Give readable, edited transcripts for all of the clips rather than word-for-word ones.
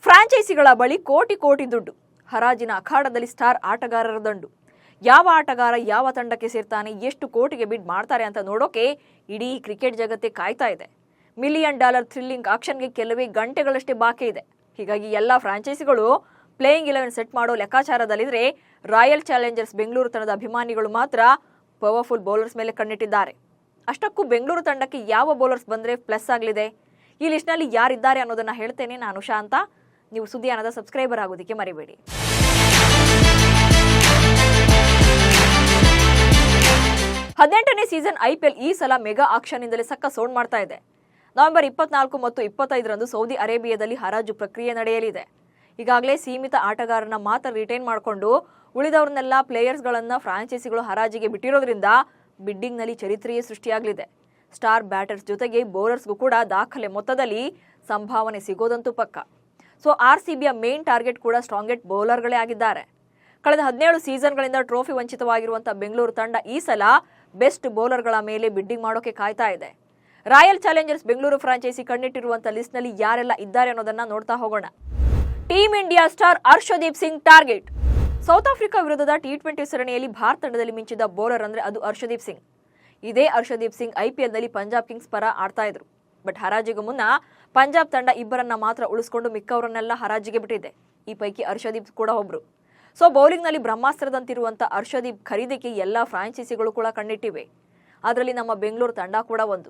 ಫ್ರಾಂಚೈಸಿಗಳ ಬಳಿ ಕೋಟಿ ಕೋಟಿ ದುಡ್ಡು, ಹರಾಜಿನ ಅಖಾಡದಲ್ಲಿ ಸ್ಟಾರ್ ಆಟಗಾರರ ದಂಡು. ಯಾವ ಆಟಗಾರ ಯಾವ ತಂಡಕ್ಕೆ ಸೇರ್ತಾನೆ, ಎಷ್ಟು ಕೋಟಿಗೆ ಬಿಡ್ ಮಾಡ್ತಾರೆ ಅಂತ ನೋಡೋಕೆ ಇಡೀ ಕ್ರಿಕೆಟ್ ಜಗತ್ತೇ ಕಾಯ್ತಾ ಇದೆ. $1 ಮಿಲಿಯನ್ ಥ್ರಿಲ್ಲಿಂಗ್ ಆಕ್ಷನ್ಗೆ ಕೆಲವೇ ಗಂಟೆಗಳಷ್ಟೇ ಬಾಕಿ ಇದೆ. ಹೀಗಾಗಿ ಎಲ್ಲ ಫ್ರಾಂಚೈಸಿಗಳು ಪ್ಲೇಯಿಂಗ್ 11 ಸೆಟ್ ಮಾಡೋ ಲೆಕ್ಕಾಚಾರದಲ್ಲಿದ್ರೆ, ರಾಯಲ್ ಚಾಲೆಂಜರ್ಸ್ ಬೆಂಗಳೂರು ತಂಡದ ಅಭಿಮಾನಿಗಳು ಮಾತ್ರ ಪವರ್ಫುಲ್ ಬೌಲರ್ಸ್ ಮೇಲೆ ಕಣ್ಣಿಟ್ಟಿದ್ದಾರೆ. ಅಷ್ಟಕ್ಕೂ ಬೆಂಗಳೂರು ತಂಡಕ್ಕೆ ಯಾವ ಬೌಲರ್ಸ್ ಬಂದರೆ ಪ್ಲಸ್ ಆಗಲಿದೆ, ಈ ಲಿಸ್ಟ್ನಲ್ಲಿ ಯಾರಿದ್ದಾರೆ ಅನ್ನೋದನ್ನ ಹೇಳ್ತೇನೆ. ನಾನು ಶಾಂತ. ನೀವು ಸುದ್ದಿಯಾನದ ಸಬ್ಸ್ಕ್ರೈಬರ್ ಆಗೋದಕ್ಕೆ ಮರಿಬೇಡಿ. 18ನೇ ಸೀಸನ್ IPL ಈ ಸಲ ಮೆಗಾ ಆಕ್ಷನ್ನಿಂದಲೇ ಸಕ್ಕ ಸೌಂಡ್ ಮಾಡ್ತಾ ಇದೆ. ನವೆಂಬರ್ 24 ಮತ್ತು 25ರಂದು ಸೌದಿ ಅರೇಬಿಯಾದಲ್ಲಿ ಹರಾಜು ಪ್ರಕ್ರಿಯೆ ನಡೆಯಲಿದೆ. ಈಗಾಗಲೇ ಸೀಮಿತ ಆಟಗಾರನ ಮಾತ್ರ ರಿಟೈನ್ ಮಾಡಿಕೊಂಡು ಉಳಿದವರನ್ನೆಲ್ಲ ಪ್ಲೇಯರ್ಸ್ಗಳನ್ನ ಫ್ರಾಂಚೈಸಿಗಳು ಹರಾಜಿಗೆ ಬಿಟ್ಟಿರೋದ್ರಿಂದ ಬಿಡ್ಡಿಂಗ್ನಲ್ಲಿ ಚರಿತ್ರೆಯೇ ಸೃಷ್ಟಿಯಾಗಲಿದೆ. ಸ್ಟಾರ್ ಬ್ಯಾಟರ್ಸ್ ಜೊತೆಗೆ ಬೌಲರ್ಸ್ಗೂ ಕೂಡ ದಾಖಲೆ ಮೊತ್ತದಲ್ಲಿ ಸಂಭಾವನೆ ಸಿಗೋದಂತೂ ಪಕ್ಕ. ಸೊ RCBಯ ಮೇನ್ ಟಾರ್ಗೆಟ್ ಕೂಡ ಸ್ಟ್ರಾಂಗೆಸ್ಟ್ ಬೌಲರ್ಗಳೇ ಆಗಿದ್ದಾರೆ. ಕಳೆದ 17 ಸೀಸನ್ಗಳಿಂದ ಟ್ರೋಫಿ ವಂಚಿತವಾಗಿರುವಂತಹ ಬೆಂಗಳೂರು ತಂಡ ಈ ಸಲ ಬೆಸ್ಟ್ ಬೌಲರ್ಗಳ ಮೇಲೆ ಬಿಡ್ಡಿಂಗ್ ಮಾಡೋಕೆ ಕಾಯ್ತಾ ಇದೆ. ರಾಯಲ್ ಚಾಲೆಂಜರ್ಸ್ ಬೆಂಗಳೂರು ಫ್ರಾಂಚೈಸಿ ಕಣ್ಣಿಟ್ಟಿರುವಂತಹ ಲಿಸ್ಟ್ನಲ್ಲಿ ಯಾರೆಲ್ಲ ಇದ್ದಾರೆ ಅನ್ನೋದನ್ನ ನೋಡ್ತಾ ಹೋಗೋಣ. Team India star Harshdeep Singh target. South Africa ವಿರುದ್ಧದ T20 ಸರಣಿಯಲ್ಲಿ ಭಾರತ ತಂಡದಲ್ಲಿ ಮಿಂಚಿದ ಬೌಲರ್ ಅಂದ್ರೆ ಅದು ಹರ್ಷದೀಪ್ ಸಿಂಗ್. ಇದೇ ಹರ್ಷದೀಪ್ ಸಿಂಗ್ IPLನಲ್ಲಿ ಪಂಜಾಬ್ ಕಿಂಗ್ಸ್ ಪರ ಆಡ್ತಾ ಇದ್ರು. ಬಟ್ ಹರಾಜಿಗೂ ಮುನ್ನ ಪಂಜಾಬ್ ತಂಡ ಇಬ್ಬರನ್ನ ಮಾತ್ರ ಉಳಿಸಿಕೊಂಡು ಮಿಕ್ಕವರನ್ನೆಲ್ಲ ಹರಾಜಿಗೆ ಬಿಟ್ಟಿದೆ. ಈ ಪೈಕಿ ಹರ್ಷದೀಪ್ ಕೂಡ ಒಬ್ರು. ಸೊ ಬೌಲಿಂಗ್ನಲ್ಲಿ ಬ್ರಹ್ಮಾಸ್ತ್ರದಂತಿರುವಂತಹ ಹರ್ಷದೀಪ್ ಖರೀದಿಗೆ ಎಲ್ಲ ಫ್ರಾಂಚೈಸಿಗಳು ಕೂಡ ಕಣ್ಣಿಟ್ಟಿವೆ. ಅದರಲ್ಲಿ ನಮ್ಮ ಬೆಂಗಳೂರು ತಂಡ ಕೂಡ ಒಂದು.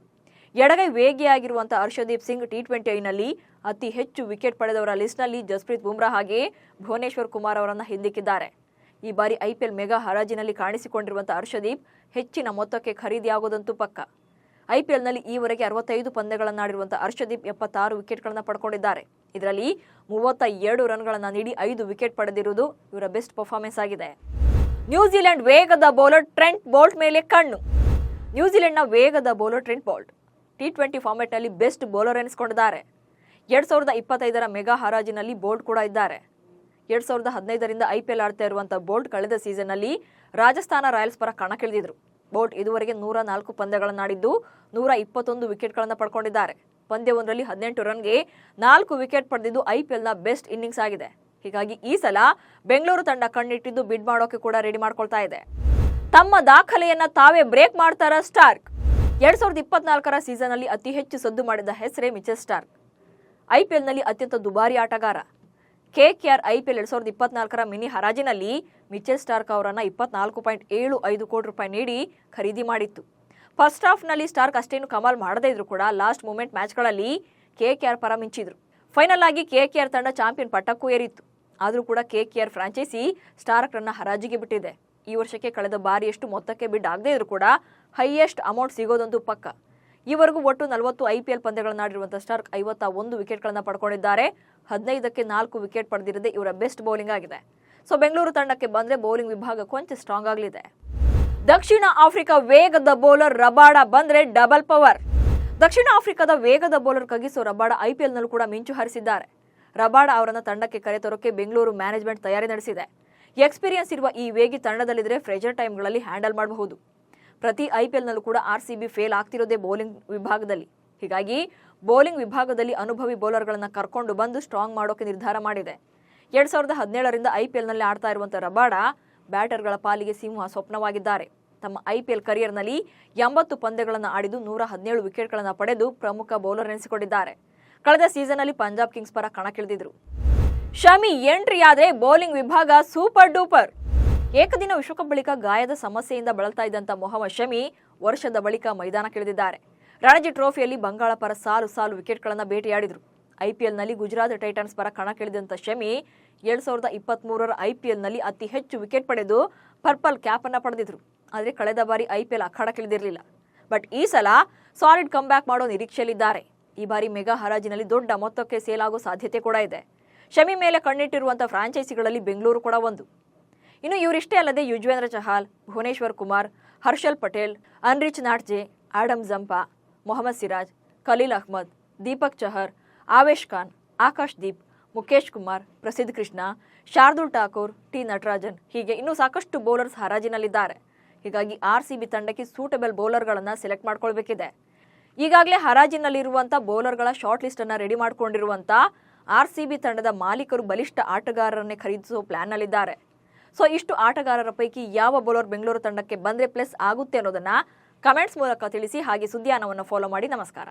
ಎಡಗೈ ವೇಗಿಯಾಗಿರುವಂತಹ ಹರ್ಷದೀಪ್ ಸಿಂಗ್ T20ನಲ್ಲಿ ಅತಿ ಹೆಚ್ಚು ವಿಕೆಟ್ ಪಡೆದವರ ಲಿಸ್ಟ್ನಲ್ಲಿ ಜಸ್ಪ್ರೀತ್ ಬುಮ್ರಾ ಹಾಗೆ ಭುವನೇಶ್ವರ್ ಕುಮಾರ್ ಅವರನ್ನ ಹಿಂದಿಕ್ಕಿದ್ದಾರೆ. ಈ ಬಾರಿ IPL ಮೆಗಾ ಹರಾಜಿನಲ್ಲಿ ಕಾಣಿಸಿಕೊಂಡಿರುವಂತಹ ಹರ್ಷದೀಪ್ ಹೆಚ್ಚಿನ ಮೊತ್ತಕ್ಕೆ ಖರೀದಿಯಾಗೋದಂತೂ ಪಕ್ಕ. IPLನಲ್ಲಿ ಈವರೆಗೆ 65 ಪಂದ್ಯಗಳನ್ನಾಡಿರುವಂತಹ ಹರ್ಷದೀಪ್ 76 ವಿಕೆಟ್ಗಳನ್ನು ಪಡ್ಕೊಂಡಿದ್ದಾರೆ. ಇದರಲ್ಲಿ 32 ರನ್ಗಳನ್ನು ನೀಡಿ 5 ವಿಕೆಟ್ ಪಡೆದಿರುವುದು ಇವರ ಬೆಸ್ಟ್ ಪರ್ಫಾರ್ಮೆನ್ಸ್ ಆಗಿದೆ. ನ್ಯೂಜಿಲೆಂಡ್ ವೇಗದ ಬೌಲರ್ ಟ್ರೆಂಟ್ ಬೋಲ್ಟ್ ಮೇಲೆ ಕಣ್ಣು. ನ್ಯೂಜಿಲೆಂಡ್ನ ವೇಗದ ಬೌಲರ್ ಟ್ರೆಂಟ್ ಬೋಲ್ಟ್ T20 ಫಾರ್ಮೆಟ್ನಲ್ಲಿ ಬೆಸ್ಟ್ ಬೌಲರ್ ಎನಿಸಿಕೊಂಡಿದ್ದಾರೆ. 2025ರ ಮೆಗಾ ಹರಾಜಿನಲ್ಲಿ ಬೋಲ್ಟ್ ಕೂಡ ಇದ್ದಾರೆ. 2015ರಿಂದ IPL ಆಡ್ತಾ ಇರುವಂತಹ ಬೋಲ್ಟ್ ಕಳೆದ ಸೀಸನ್ನಲ್ಲಿ ರಾಜಸ್ಥಾನ ರಾಯಲ್ಸ್ ಪರ ಕಣಕ್ಕಿಳಿದಿದ್ರು. ಬೋಲ್ಟ್ ಇದುವರೆಗೆ 104 ಪಂದ್ಯಗಳನ್ನಾಡಿದ್ದು 121 ವಿಕೆಟ್ಗಳನ್ನು ಪಡ್ಕೊಂಡಿದ್ದಾರೆ. ಪಂದ್ಯವೊಂದರಲ್ಲಿ 18 ರನ್ಗೆ 4 ವಿಕೆಟ್ ಪಡೆದಿದ್ದು IPLನ ಬೆಸ್ಟ್ ಇನ್ನಿಂಗ್ಸ್ ಆಗಿದೆ. ಹೀಗಾಗಿ ಈ ಸಲ ಬೆಂಗಳೂರು ತಂಡ ಕಣ್ಣಿಟ್ಟಿದ್ದು ಬಿಡ್ ಮಾಡೋಕೆ ಕೂಡ ರೆಡಿ ಮಾಡ್ಕೊಳ್ತಾ ಇದೆ. ತಮ್ಮ ದಾಖಲೆಯನ್ನ ತಾವೇ ಬ್ರೇಕ್ ಮಾಡ್ತಾರ ಸ್ಟಾರ್ಕ್. 2024ರ ಸೀಸನ್ನಲ್ಲಿ ಅತಿ ಹೆಚ್ಚು ಸದ್ದು ಮಾಡಿದ ಹೆಸರೇ ಮಿಚೆಲ್ ಸ್ಟಾರ್ಕ್. IPLನಲ್ಲಿ ಅತ್ಯಂತ ದುಬಾರಿ ಆಟಗಾರ. KKR IPL 2024ರ ಮಿನಿ ಹರಾಜಿನಲ್ಲಿ ಮಿಚೆಲ್ ಸ್ಟಾರ್ಕ್ ಅವರನ್ನ 24.75 ಕೋಟಿ ರೂಪಾಯಿ ನೀಡಿ ಖರೀದಿ ಮಾಡಿತ್ತು. ಫಸ್ಟ್ ಹಾಫ್ನಲ್ಲಿ ಸ್ಟಾರ್ಕ್ ಅಷ್ಟೇನು ಕಮಾಲ್ ಮಾಡದೇ ಇದ್ರು ಕೂಡ ಲಾಸ್ಟ್ ಮೂಮೆಂಟ್ ಮ್ಯಾಚ್ಗಳಲ್ಲಿ KKR ಪರ ಮಿಂಚಿದ್ರು. ಫೈನಲ್ ಆಗಿ KKR ತಂಡ ಚಾಂಪಿಯನ್ ಪಟ್ಟಕ್ಕೂ ಏರಿತ್ತು. ಆದರೂ ಕೂಡ KKR ಫ್ರಾಂಚೈಸಿ ಸ್ಟಾರ್ಕ್ರನ್ನ ಹರಾಜಿಗೆ ಬಿಟ್ಟಿದೆ. ಈ ವರ್ಷಕ್ಕೆ ಕಳೆದ ಬಾರಿಯಷ್ಟು ಮೊತ್ತಕ್ಕೆ ಬಿಡ್ ಆಗದೇ ಇದ್ರು ಕೂಡ ಹೈಯೆಸ್ಟ್ ಅಮೌಂಟ್ ಸಿಗೋದಂತೂ ಪಕ್ಕ. ಈವರೆಗೂ ಒಟ್ಟು 40 IPL ಪಂದ್ಯಗಳನ್ನಾಡಿರುವಂತಹ ಸ್ಟಾರ್ಕ್ 51 ವಿಕೆಟ್ಗಳನ್ನು ಪಡ್ಕೊಂಡಿದ್ದಾರೆ. 15ಕ್ಕೆ 4 ವಿಕೆಟ್ ಪಡೆದಿರದೆ ಇವರ ಬೆಸ್ಟ್ ಬೌಲಿಂಗ್ ಆಗಿದೆ. ಸೊ ಬೆಂಗಳೂರು ತಂಡಕ್ಕೆ ಬಂದ್ರೆ ಬೌಲಿಂಗ್ ವಿಭಾಗ ಕೊಂಚ ಸ್ಟ್ರಾಂಗ್ ಆಗಲಿದೆ. ದಕ್ಷಿಣ ಆಫ್ರಿಕಾ ವೇಗದ ಬೌಲರ್ ರಬಾಡ ಬಂದ್ರೆ ಡಬಲ್ ಪವರ್. ದಕ್ಷಿಣ ಆಫ್ರಿಕಾದ ವೇಗದ ಬೌಲರ್ ಕಗಿಸೋ ರಬಾಡ IPLನಲ್ಲೂ ಕೂಡ ಮಿಂಚು ಹಾರಿಸಿದ್ದಾರೆ. ರಬಾಡ ಅವರನ್ನ ತಂಡಕ್ಕೆ ಕರೆತರೋಕೆ ಬೆಂಗಳೂರು ಮ್ಯಾನೇಜ್ಮೆಂಟ್ ತಯಾರಿ ನಡೆಸಿದೆ. ಎಕ್ಸ್ಪೀರಿಯನ್ಸ್ ಇರುವ ಈ ವೇಗಿ ತಂಡದಲ್ಲಿದ್ರೆ ಪ್ರೆಷರ್ ಟೈಮ್ಗಳಲ್ಲಿ ಹ್ಯಾಂಡಲ್ ಮಾಡಬಹುದು. ಪ್ರತಿ IPLನಲ್ಲೂ ಕೂಡ RCB ಫೇಲ್ ಆಗ್ತಿರೋದೇ ಬೌಲಿಂಗ್ ವಿಭಾಗದಲ್ಲಿ. ಹೀಗಾಗಿ ಬೌಲಿಂಗ್ ವಿಭಾಗದಲ್ಲಿ ಅನುಭವಿ ಬೌಲರ್ಗಳನ್ನು ಕರ್ಕೊಂಡು ಬಂದು ಸ್ಟ್ರಾಂಗ್ ಮಾಡೋಕೆ ನಿರ್ಧಾರ ಮಾಡಿದೆ. 2017ರಿಂದ IPLನಲ್ಲಿ ಆಡ್ತಾ ಇರುವಂತಹ ರಬಾಡ ಬ್ಯಾಟರ್ಗಳ ಪಾಲಿಗೆ ಸಿಂಹ ಸ್ವಪ್ನವಾಗಿದ್ದಾರೆ. ತಮ್ಮ IPL ಕರಿಯರ್ನಲ್ಲಿ 80 ಪಂದ್ಯಗಳನ್ನು ಆಡಿದ್ದು 117 ವಿಕೆಟ್ಗಳನ್ನು ಪಡೆದು ಪ್ರಮುಖ ಬೌಲರ್ ಎನಿಸಿಕೊಂಡಿದ್ದಾರೆ. ಕಳೆದ ಸೀಸನ್ನಲ್ಲಿ ಪಂಜಾಬ್ ಕಿಂಗ್ಸ್ ಪರ ಕಣಕ್ಕಿಳಿದಿದ್ರು. ಶಮಿ ಎಂಟ್ರಿ ಆದ್ರೆ ಬೌಲಿಂಗ್ ವಿಭಾಗ ಸೂಪರ್ ಡೂಪರ್. ಏಕದಿನ ವಿಶ್ವಕಪ್ ಬಳಿಕ ಗಾಯದ ಸಮಸ್ಯೆಯಿಂದ ಬಳಲ್ತಾ ಇದ್ದಂತ ಮೊಹಮ್ಮದ್ ಶಮಿ ವರ್ಷದ ಬಳಿಕ ಮೈದಾನಕ್ಕಿಳಿದಿದ್ದಾರೆ. ರಣಜಿ ಟ್ರೋಫಿಯಲ್ಲಿ ಬಂಗಾಳ ಪರ ಸಾಲು ವಿಕೆಟ್ಗಳನ್ನು ಬೇಟೆಯಾಡಿದ್ರು. IPLನಲ್ಲಿ ಗುಜರಾತ್ ಟೈಟನ್ಸ್ ಪರ ಕಣಕ್ಕಿಳಿದಂತ ಶಮಿ 2023ರ IPLನಲ್ಲಿ ಅತಿ ಹೆಚ್ಚು ವಿಕೆಟ್ ಪಡೆದು ಪರ್ಪಲ್ ಕ್ಯಾಪ್ ಅನ್ನ ಪಡೆದಿದ್ರು. ಆದರೆ ಕಳೆದ ಬಾರಿ IPL ಅಖಾಡಕ್ಕಿಳಿದಿರಲಿಲ್ಲ. ಬಟ್ ಈ ಸಲ ಸಾಲಿಡ್ ಕಮ್ ಬ್ಯಾಕ್ ಮಾಡೋ ನಿರೀಕ್ಷೆಯಲ್ಲಿದ್ದಾರೆ. ಈ ಬಾರಿ ಮೆಗಾ ಹರಾಜಿನಲ್ಲಿ ದೊಡ್ಡ ಮೊತ್ತಕ್ಕೆ ಸೇಲ್ ಆಗೋ ಸಾಧ್ಯತೆ ಕೂಡ ಇದೆ. ಶಮಿ ಮೇಲೆ ಕಣ್ಣಿಟ್ಟಿರುವಂತಹ ಫ್ರಾಂಚೈಸಿಗಳಲ್ಲಿ ಬೆಂಗಳೂರು ಕೂಡ ಒಂದು. ಇನ್ನು ಇವರಿಷ್ಟೇ ಅಲ್ಲದೆ ಯುಜ್ವೇಂದ್ರ ಚಹಲ್, ಭುವನೇಶ್ವರ್ ಕುಮಾರ್, ಹರ್ಷಲ್ ಪಟೇಲ್, ಅನ್ರಿಚ್ ನಾಟ್ಜೆ, ಆಡಮ್ ಜಂಪಾ, ಮೊಹಮ್ಮದ್ ಸಿರಾಜ್, ಖಲೀಲ್ ಅಹ್ಮದ್, ದೀಪಕ್ ಚಹರ್, ಆವೇಶ್ ಖಾನ್, ಆಕಾಶ್ ದೀಪ್, ಮುಖೇಶ್ ಕುಮಾರ್, ಪ್ರಸಿದ್ಧ ಕೃಷ್ಣ, ಶಾರ್ದುಲ್ ಠಾಕೂರ್, T ನಟರಾಜನ್ ಹೀಗೆ ಇನ್ನೂ ಸಾಕಷ್ಟು ಬೌಲರ್ಸ್ ಹರಾಜಿನಲ್ಲಿದ್ದಾರೆ. ಹೀಗಾಗಿ RCB ತಂಡಕ್ಕೆ ಸೂಟಬಲ್ ಬೌಲರ್ಗಳನ್ನು ಸೆಲೆಕ್ಟ್ ಮಾಡ್ಕೊಳ್ಬೇಕಿದೆ. ಈಗಾಗಲೇ ಹರಾಜಿನಲ್ಲಿರುವಂಥ ಬೌಲರ್ಗಳ ಶಾರ್ಟ್ ಲಿಸ್ಟ್ ಅನ್ನು ರೆಡಿ ಮಾಡಿಕೊಂಡಿರುವಂಥ ಆರ್ಸಿಬಿ ತಂಡದ ಮಾಲೀಕರು ಬಲಿಷ್ಠ ಆಟಗಾರರನ್ನೇ ಖರೀದಿಸುವ ಪ್ಲಾನ್ನಲ್ಲಿದ್ದಾರೆ. ಸೊ ಇಷ್ಟು ಆಟಗಾರರ ಪೈಕಿ ಯಾವ ಬೌಲರ್ ಬೆಂಗಳೂರು ತಂಡಕ್ಕೆ ಬಂದ್ರೆ ಪ್ಲಸ್ ಆಗುತ್ತೆ ಅನ್ನೋದನ್ನ ಕಮೆಂಟ್ಸ್ ಮೂಲಕ ತಿಳಿಸಿ. ಹಾಗೆ ಸುದ್ದಿಯಾನವನ್ನು ಫಾಲೋ ಮಾಡಿ. ನಮಸ್ಕಾರ.